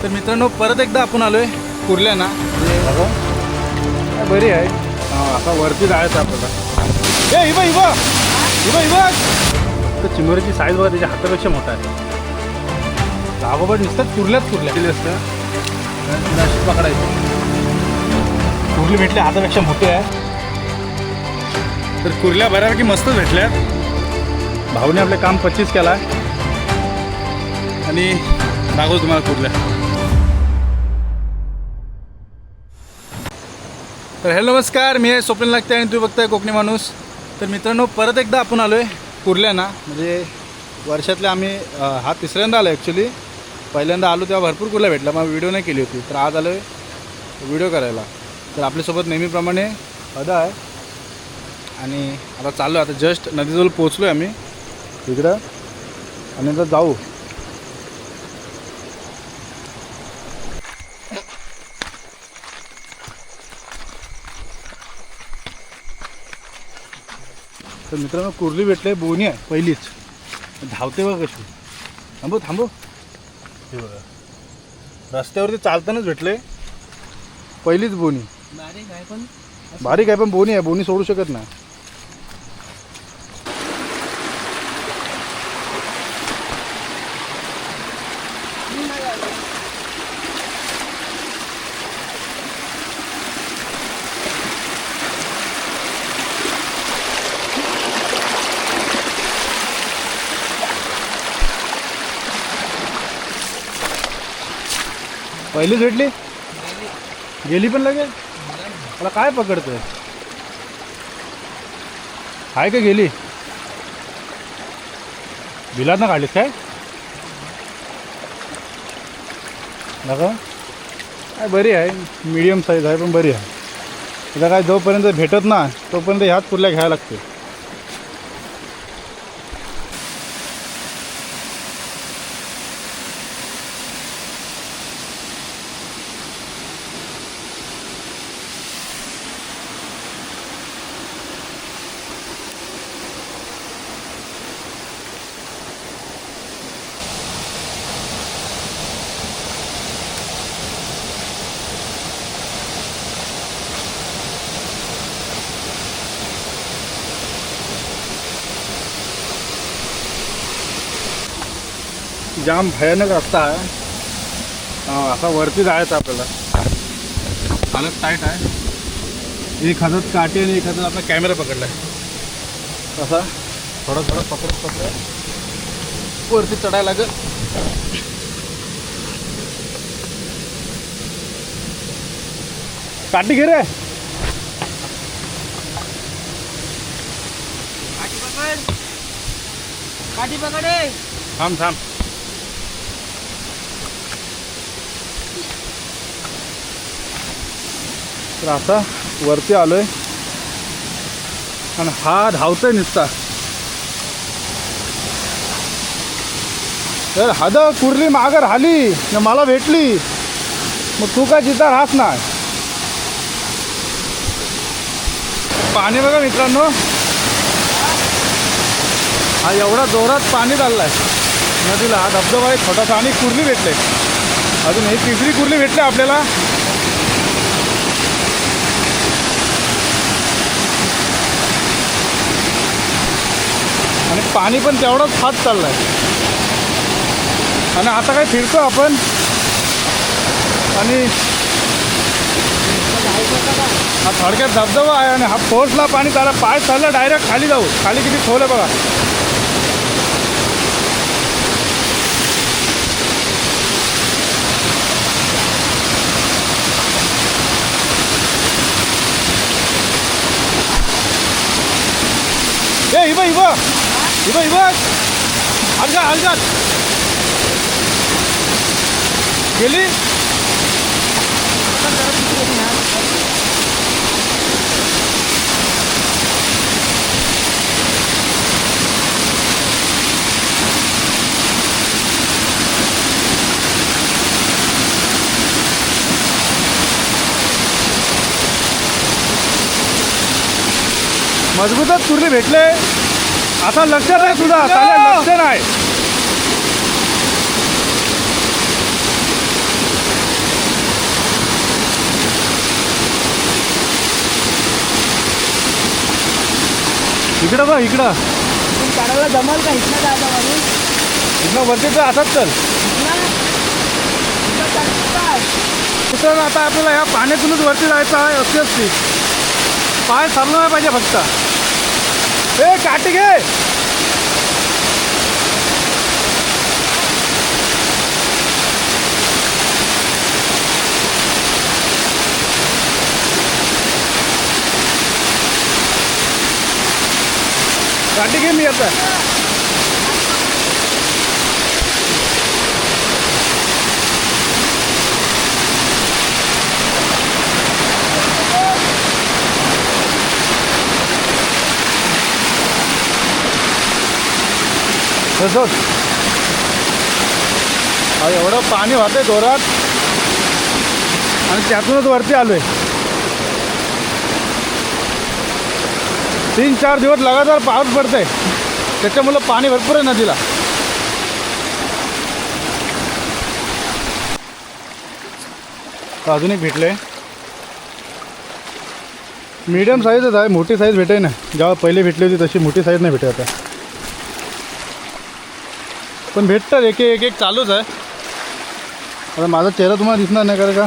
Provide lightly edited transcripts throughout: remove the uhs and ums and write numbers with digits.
तर मित्रांनो परत एकदा आपण आलोय कुर्ल्याना. बरी आहे. आता वरती जायचं आपल्याला. इवा इवा इवा इवा तर चिंबोरीची साईज बघा, त्याच्या हातापेक्षा मोठा आहे. दागोबट नुसतं कुर्ल्यात दिली असतं अशी पकडायची. कुर्ली भेटले हातापेक्षा मोठे आहे. तर कुर्ल्या बऱ्यापैकी मस्तच भेटल्यात. भाऊने आपले काम 25 केला आणि दाखवतो तुम्हाला कुर्ल्या. तर हॅलो नमस्कार, मी आहे स्वप्नील लागते आणि तुम्ही बघताय कोकणी माणूस. तर मित्रांनो परत एकदा आपण आलो आहे कुर्ल्याना. म्हणजे वर्षातले आम्ही हा तिसऱ्यांदा आलो ॲक्च्युली. पहिल्यांदा आलो तेव्हा भरपूर कुर्ल्या भेटला, मग व्हिडिओ नाही केली होती. तर आज आलो आहे व्हिडिओ करायला. तर आपल्यासोबत नेहमीप्रमाणे अदा आहे आणि आता चाललो आहे. आता जस्ट नदीजवळ पोचलो आहे आम्ही इकडं आणि आता जाऊ. तर मित्रांनो कुर्ली भेटले, बोनी आहे पहिलीच. धावते बघ कशी. थांबो थांबो. हे बघा रस्त्यावरती चालतानाच भेटले, पहिलीच बोनी. बारीक आहे पण बोनी आहे, बोनी सोडू शकत नाही. पहिलीच भेटली, गेली पण लगेच. मला काय पकडतोय, आहे का गेली? बिलात ना काढलीस काय? बघा काय बरी आहे, मीडियम साईज आहे पण बरी आहे. आता काय जोपर्यंत भेटत ना तोपर्यंत ह्याच कुर्ल्या घ्यायला लागते. जाम भयानक रस्ता आहे. असा वरती जायचं आपल्याला. हालत टाईट आहे. एक हातात काठी आणि एक हातात आपला कॅमेरा पकडला आहे. तसा थोडं थोडं पकडत वरती चढायला लागेल. काठी घे रे. काठी पकडे. थांब थांब. तर आता वरती आलोय आणि हा धावतोय नुसता. तर हद कुर्ली मागं राहिली न मला भेटली, मग तू काय जिथं राहत नाही. पाणी बघा मित्रांनो, हा एवढा जोरात पाणी चाललाय नदीला. हा धबधबा आहे छोटासा आणि कुर्ली भेटले. अजून ही तिसरी कुर्ली भेटली आपल्याला. आणि पाणी पण तेवढंच फास्ट चाललंय. आणि आता काय फिरतो आपण आणि हा थोडक्यात धबधबा आहे आणि हा फोर्सला पाणी त्याला पाय चाललं डायरेक्ट खाली जाऊ. खाली किती खोल आहे बघा. इवा इवा इवा इवा अलगा अलगा गेली. मजबूतच कुर्ली भेटले. आता लक्ष नाही तुझा, त्याला लक्ष नाही. इकडं बघ इकडं. पण काढायला जमल का इथनं जायचं म्हणून इकडं वरती तर असाच चल. मित्रांनो आता आपल्याला ह्या पाण्यातूनच वरती जायचं आहे. अशी असते पाय सरलं नाही पाहिजे फक्त. ए काठी घे. काठी घे मी आता. तसंच एवढं पाणी वाहतंय जोरात आणि त्यातूनच वरती आलोय. 3-4 दिवस लगातार पाऊस पडतंय त्याच्यामुळं पाणी भरपूर आहे नदीला. अजून एक भेटले. मीडियम साईजच आहे, मोठी साईज भेटे ना. जेव्हा पहिले भेटली होती तशी मोठी साईज नाही भेटत आता, पण भेटतात एक एक चालूच आहे. आता माझा चेहरा तुम्हाला दिसणार नाही कारण का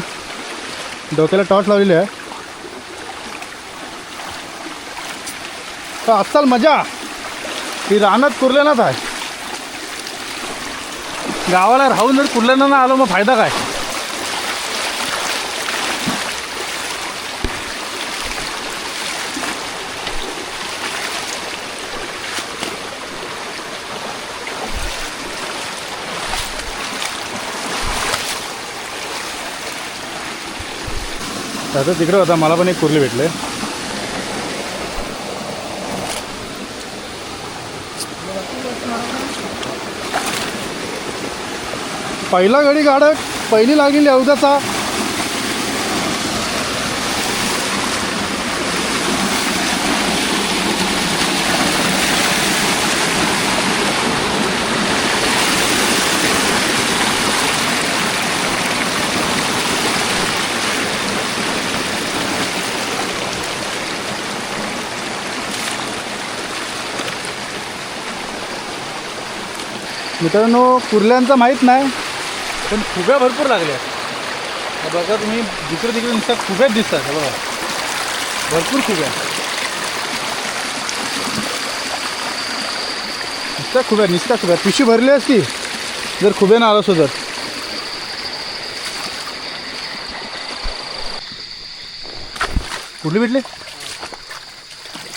डोक्याला टॉर्च लावलेली आहे. तर आजकाल मजा ही रानात कुर्ल्यानाच आहे. गावाला राहून जर कुर्ल्याना ना आलो मग फायदा काय. त्याचं तिकडं होता, मला पण एक कुर्ली भेटले. पहिला गडी गाडक पहिली लागली अवधाचा. मित्रांनो कुर्ल्यांचं माहीत नाही पण फुग्या भरपूर लागल्या. बघा तुम्ही जिकडे तिकडे नुसत्या फुग्याच दिसतात. बघा भरपूर फुग्या, नुसत्या खुब्या पिशी भरली असती जर खुब्यानं आलो असतो तर. कुठली भेटली?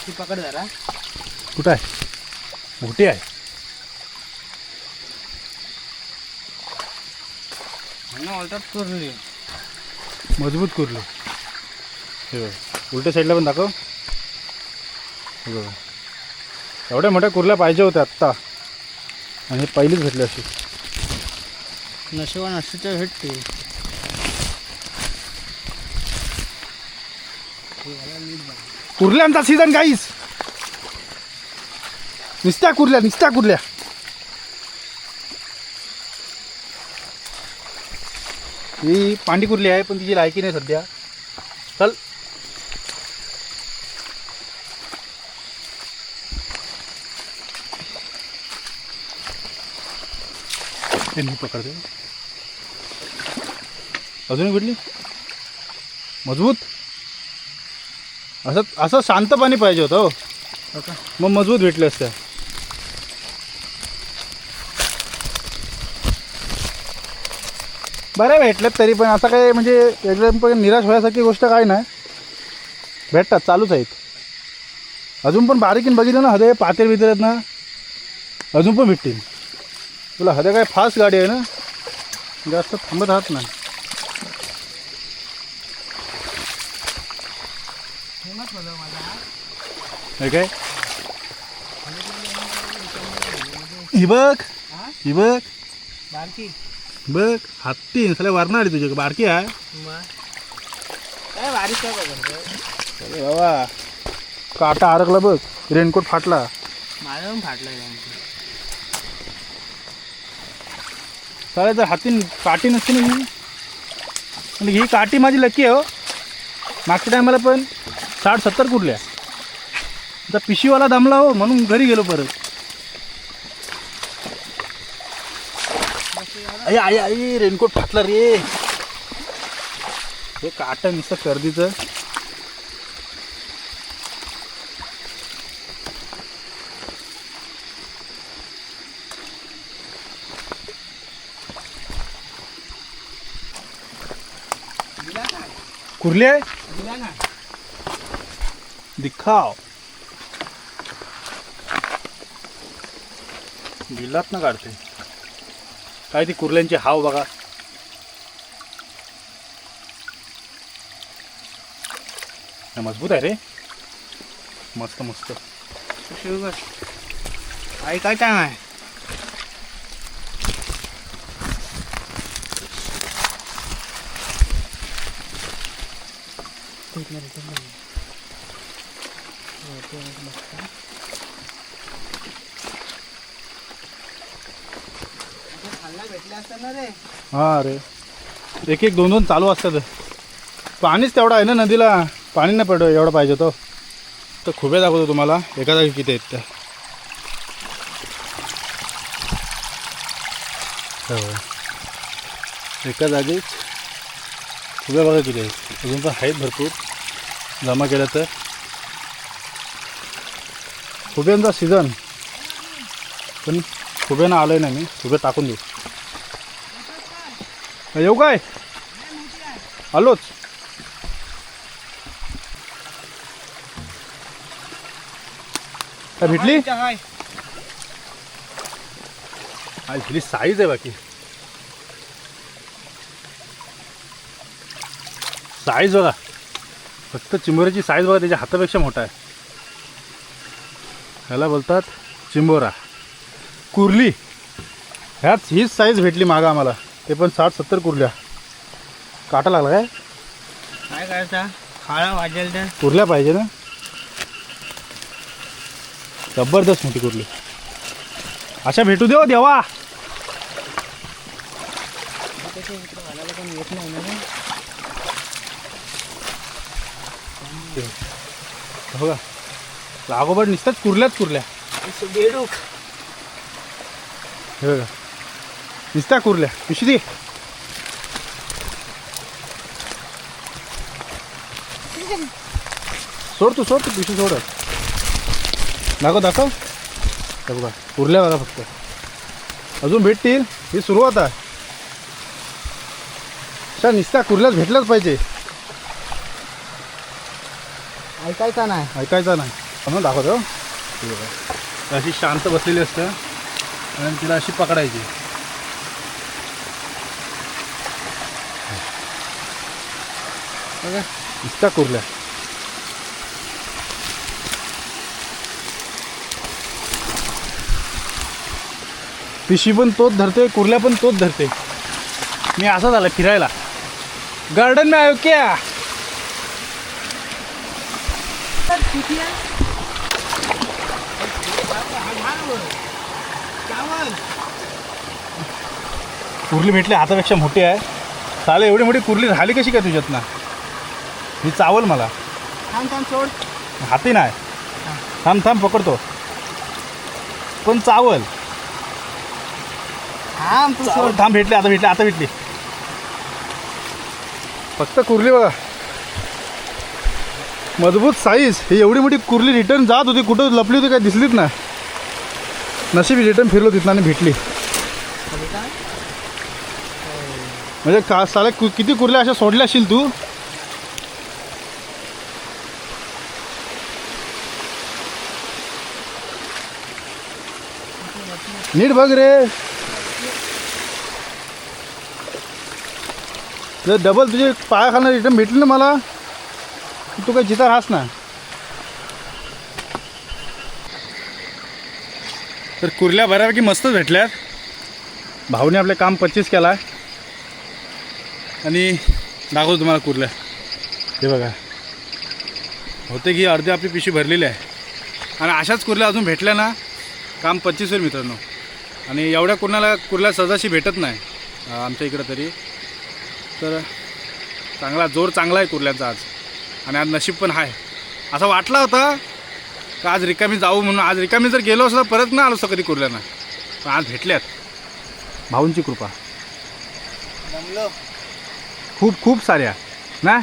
ती पकड जरा. कुठं आहे? मोठी आहे. कुर्ली मजबूत कुर्ली. हे बघ उलट्या साईडला पण दाखव. हे बघा एवढ्या मोठ्या कुर्ल्या पाहिजे होत्या आत्ता आणि हे पहिलीच भेटली अशी. नशिबान असते तर भेटते. कुर्ल्यांचा सीझन काहीच नुसत्या कुर्ल्या. ही पांडी कुर्ली आहे पण तिची लायकी नाही सध्या. चल मी पकडते. अजून भेटली मजबूत. असं शांत पाणी पाहिजे होतं हो, मग मजबूत भेटले असत्या. बऱ्या भेटल्यात तरी पण असं काही म्हणजे एकदम पण निराश व्हायसारखी गोष्ट काय नाही. भेटतात चालूच आहेत. अजून पण बारीकीन बघितलं ना हदे पातेर बितेर आहेत ना अजून पण भेटतील तुला. हदे काय फास्ट गाडी आहे ना, जास्त थांबत राहत नाही. हे काय ही बघ बारकी बघ हत्ती सगळ्या वरणार आली तुझ्या बारकी आहे. काय बारीक काय बघ. अरे बाबा काटा अडकला बघ, रेनकोट फाटला. माझा पण फाटलाय. चालेल तर हाती काठी नसते ना ही, म्हणजे ही काठी माझी लकी आहे हो. मागच्या टायमाला पण 60-70 कुठल्या आता पिशीवाला दमला हो म्हणून घरी गेलो परत. आई आई आई रेनकोट फाटला रे. हे काट नुसतं कर्दीचं. कुर्ली आहे दिखाव. बिलात ना काढते काय ती कुर्ल्यांची हाव बघा. मजबूत आहे रे. मस्त मस्त. आई काय टाइम आहे. हा रे एक एक दोन दोन चालू असतात. पाणीच तेवढं आहे ना नदीला. पाणी नाही पडलं एवढं पाहिजे तो. तर खुबे दाखवतो तुम्हाला एका जागी किती आहेत त्या. एका जागी खुबे बघा किती आहेत. अजून पण आहेत भरपूर जमा केलं तर. खुब्यांचा सीझन पण खुब्यानं आलं नाही. मी खुबे टाकून देऊ. येऊ काय आलोच. काय भेटली भेटली साईज आहे बाकी. साईज बघा फक्त चिंबोऱ्याची साईज बघा त्याच्या हातापेक्षा मोठा आहे. ह्याला बोलतात चिंबोरा कुर्ली. ह्याच हीच साईज भेटली मागं आम्हाला. ते पण 60-70 कुर्ल्या. काटा लागला काय काय करायचा. खाळा वाजेल तर कुर्ल्या पाहिजे ना. जबरदस्त मोठी कुर्ली. अशा भेटू देव देवा. येत नाही ना. बघा लागोबड निसतात कुर्ल्याच कुर्ल्या. बेडूक हे बघा निसत्या कुर्ल्या. पिशवी सोड तू पिशवी सोड. दाखव दाखव. हे बघा कुर्ल्या बघा फक्त. अजून भेटतील. ही सुरुवात आहे. अशा निसत्या कुर्ल्याच भेटल्याच पाहिजे. ऐकायचा नाही. ऐकायचा नाही म्हणून दाखवतो. हे बघा अशी शांत बसलेली असतं आणि तिला अशी पकडायची. बघा निसत्या कुर्ल्या. पिशी पण तोच धरते कुर्ल्या पण तोच धरते. मी असं झालं फिरायला. गार्डन में आयो क्या. कुर्ली भेटली हातापेक्षा मोठी आहे. चालेल एवढी मोठी कुर्ली राहिली कशी काय तुझ्यात ना. ही चावल मला. थांब थांब सोड. हाती नाही. थांब थांब पकडतो पण चावल. थांब तू सोड. थांब भेटली आता भेटली आता भेटली. फक्त कुर्ली बघा मजबूत साईज. ही एवढी मोठी कुर्ली रिटर्न जात होती. कुठं लपली होती काय दिसलीच ना. नशीब रिटर्न फिरलो तिथं आणि भेटली. म्हणजे का साले किती कुर्ल्या अशा सोडल्या असशील तू. नीट बघ रे. जर डबल तुझे पायाखालनं रिटर्न भेटली ना मला तू काही जिता राहस ना. तर कुर्ल्या बऱ्यापैकी मस्तच भेटल्यात. भाऊने आपले काम 25 केला आहे आणि दाखवतो तुम्हाला कुर्ल्या. हे बघा होते की अर्धी आपली पिशवी भरलेली आहे. आणि अशाच कुर्ल्या अजून भेटल्या ना काम 25 होईल मित्रांनो. आणि एवढ्या कुर्ल्या सहजाशी भेटत नाही आमच्या इकडं तरी. तर जोर चांगला आहे कुर्ल्यांचा आज. आणि आज नशीब पण आहे. असं वाटला होता का आज रिकामी जाऊ म्हणून. आज रिकामी जर गेलो असं तर परत ना आलो असं कधी कुर्ल्यानं. पण आज भेटल्यात भाऊंची कृपा. जमलो. खूप खूप साऱ्या ना.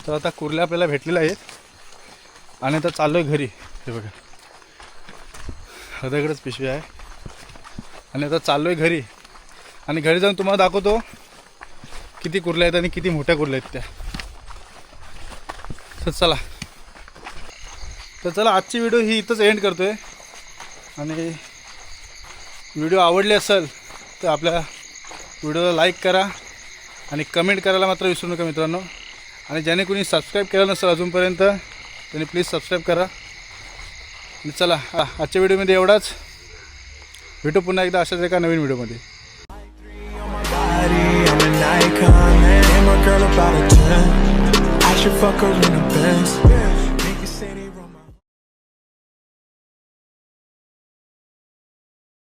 तर आता कुर्ल्या आपल्याला भेटलेला आहे आणि आता चाललो आहे घरी. हे बघा हृदयकडेच पिशवी आहे आणि आता चाललो आहे घरी. आणि घरी जाऊन तुम्हाला दाखवतो किती कुर्ल्या आहेत आणि किती मोठ्या कुर्ल्या आहेत त्या. तर चला आजची व्हिडिओ ही इथंच एंड करतो आहे. आणि व्हिडिओ आवडली असेल तर आपल्या व्हिडिओला लाईक करा आणि कमेंट करायला मात्र विसरू नका मित्रांनो. आणि ज्याने कोणी सबस्क्राईब केलं नसेल अजूनपर्यंत त्यांनी प्लीज सबस्क्राईब करा. आणि चला आजच्या व्हिडिओमध्ये एवढाच. भेटू पुन्हा एकदा अशाच एका नवीन व्हिडिओमध्ये. I'm an icon, man. I'm a girl about a 10. I should fuck her in the Benz.